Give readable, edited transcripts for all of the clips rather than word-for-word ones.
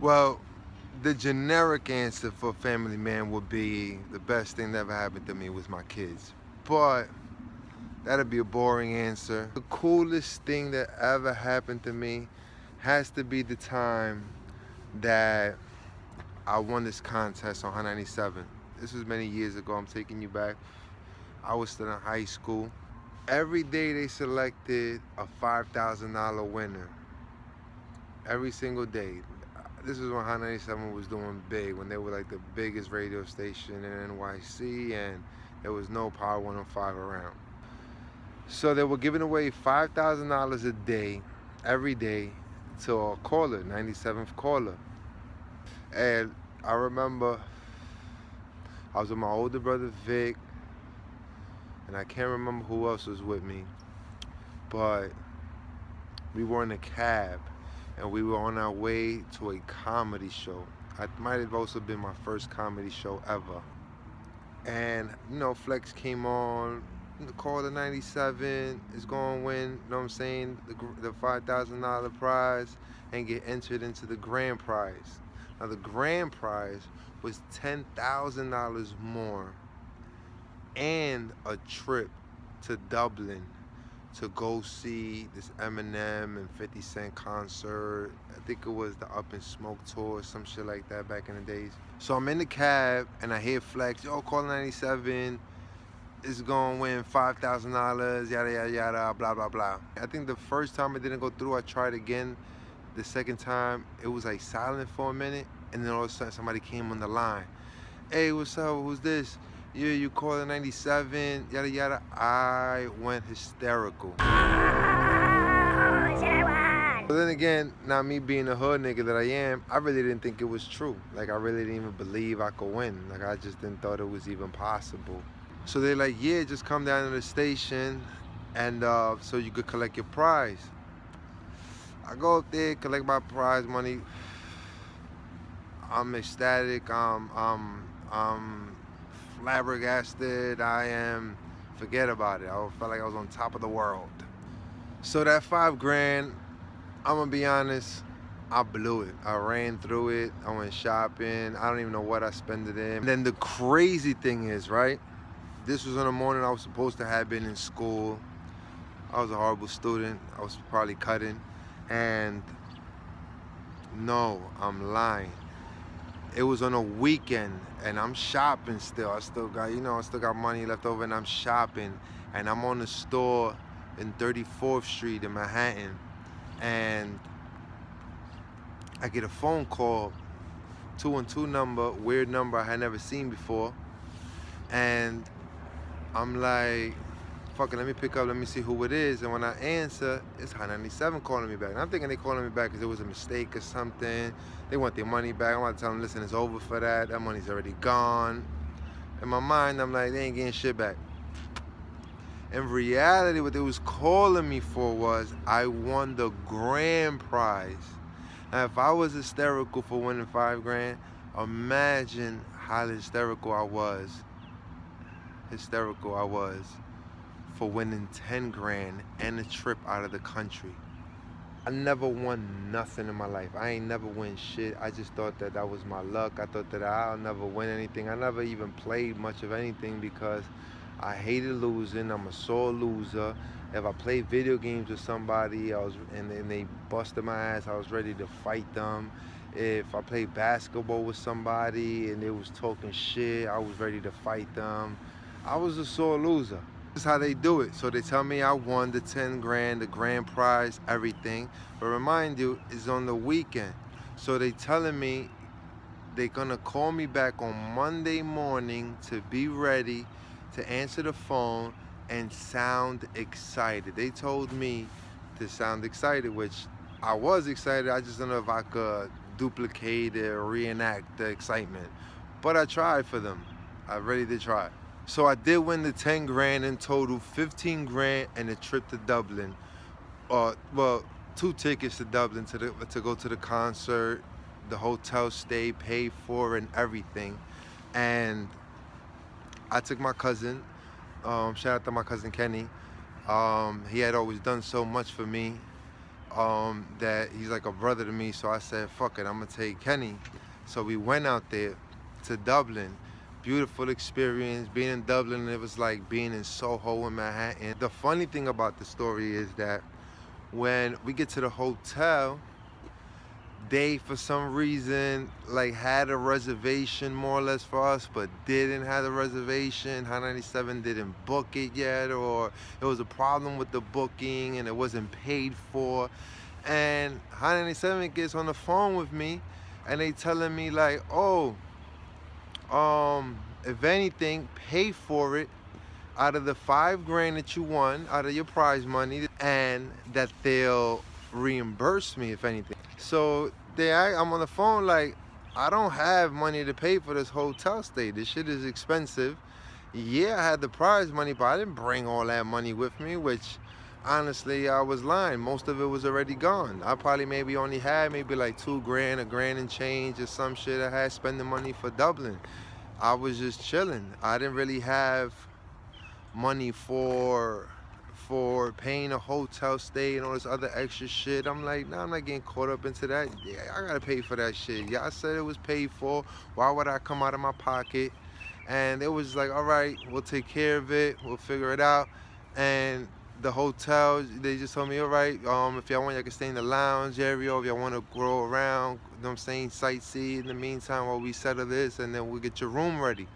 Well, the generic answer for family man would be the best thing that ever happened to me was my kids. But that'd be a boring answer. The coolest thing that ever happened to me has to be the time that I won this contest on High 97. This was many years ago. I'm taking you back. I was still in high school. Every day they selected a $5,000 winner. Every single day. This is when High 97 was doing big, when they were like the biggest radio station in NYC, and there was no Power 105 around. So they were giving away $5,000 a day, every day, to a caller, 97th caller. And I remember I was with my older brother Vic, and I can't remember who else was with me, but we were in a cab and we were on our way to a comedy show. It might have also been my first comedy show ever. And Flex came on, the caller 97 is going to win, you know what I'm saying, the $5,000 prize and get entered into the grand prize. Now the grand prize was $10,000 more and a trip to Dublin to go see this Eminem and 50 Cent concert. I think it was the Up in Smoke tour, some shit like that back in the days. So I'm in the cab and I hear Flex, yo, call 97 is gonna win $5,000, yada, yada, yada, blah, blah, blah. I think the first time it didn't go through, I tried again. The second time, it was like silent for a minute, and then all of a sudden somebody came on the line. Hey, what's up, who's this? Yeah, you called 97, yada, yada. I went hysterical. But then again, now me being the hood nigga that I am, I really didn't think it was true. Like, I really didn't even believe I could win. Like, I just didn't thought it was even possible. So they're like, yeah, just come down to the station and so you could collect your prize. I go up there, collect my prize money. I'm ecstatic, I'm flabbergasted, forget about it. I felt like I was on top of the world. So that $5,000, I'm gonna be honest, I blew it. I ran through it, I went shopping, I don't even know what I spent it in. And then the crazy thing is, right? This was on the morning I was supposed to have been in school. I was a horrible student, I was probably cutting. And no, I'm lying. It was on a weekend and I'm shopping still. I still got money left over and I'm shopping. And I'm on the store in 34th Street in Manhattan. And I get a phone call, 212 number, weird number I had never seen before. And I'm like, fuck it, let me pick up, let me see who it is. And when I answer, it's High 97 calling me back. And I'm thinking they calling me back because it was a mistake or something. They want their money back. I'm about to tell them, listen, it's over for that. That money's already gone. In my mind, I'm like, they ain't getting shit back. In reality, what they was calling me for was I won the grand prize. Now, if I was hysterical for winning $5,000, imagine how hysterical I was for winning $10,000 and a trip out of the country. I never won nothing in my life. I ain't never win shit. I just thought that was my luck. I thought that I'll never win anything. I never even played much of anything because I hated losing. I'm a sore loser. If I played video games with somebody and they busted my ass, I was ready to fight them. If I played basketball with somebody and they was talking shit, I was ready to fight them. I was a sore loser. This is how they do it. So they tell me I won the $10,000, the grand prize, everything. But remind you, it's on the weekend. So they telling me they're gonna call me back on Monday morning to be ready to answer the phone and sound excited. They told me to sound excited, which I was excited. I just don't know if I could duplicate or reenact the excitement. But I tried for them. I really did try. So I did win the $10,000 in total, $15,000 and a trip to Dublin. Well, 2 tickets to Dublin to go to the concert, the hotel stay paid for and everything. And I took my cousin, shout out to my cousin Kenny. He had always done so much for me. that he's like a brother to me. So I said, fuck it, I'm gonna take Kenny. So we went out there to Dublin. Beautiful experience. Being in Dublin, it was like being in Soho in Manhattan. The funny thing about the story is that when we get to the hotel, they for some reason like had a reservation more or less for us, but didn't have a reservation. High 97 didn't book it yet, or it was a problem with the booking and it wasn't paid for. And High 97 gets on the phone with me and they telling me like, oh, if anything, pay for it out of the $5 grand that you won out of your prize money, and that they'll reimburse me if anything. So I'm on the phone like, I don't have money to pay for this hotel stay. This shit is expensive. Yeah, I had the prize money, but I didn't bring all that money with me, which honestly, I was lying. Most of it was already gone. I probably maybe only had maybe like $2 grand, $1 grand and change or some shit. I had spending money for Dublin. I was just chilling. I didn't really have money for paying a hotel stay and all this other extra shit. I'm like, nah, I'm not getting caught up into that. Yeah, I gotta pay for that shit. Yeah, I said it was paid for. Why would I come out of my pocket? And it was like, all right, we'll take care of it. We'll figure it out. And the hotel, they just told me, all right, if y'all want, y'all can stay in the lounge area, or if y'all want to go around, you know what I'm saying, sightsee in the meantime while we settle this, and then we'll get your room ready.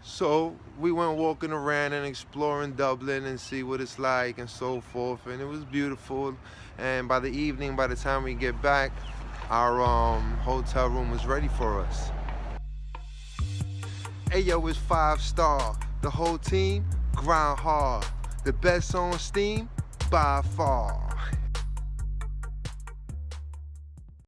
So we went walking around and exploring Dublin and see what it's like and so forth, and it was beautiful. And by the evening, by the time we get back, our hotel room was ready for us. Hey yo, it's 5-star. The whole team grind hard. The best on Steam by far.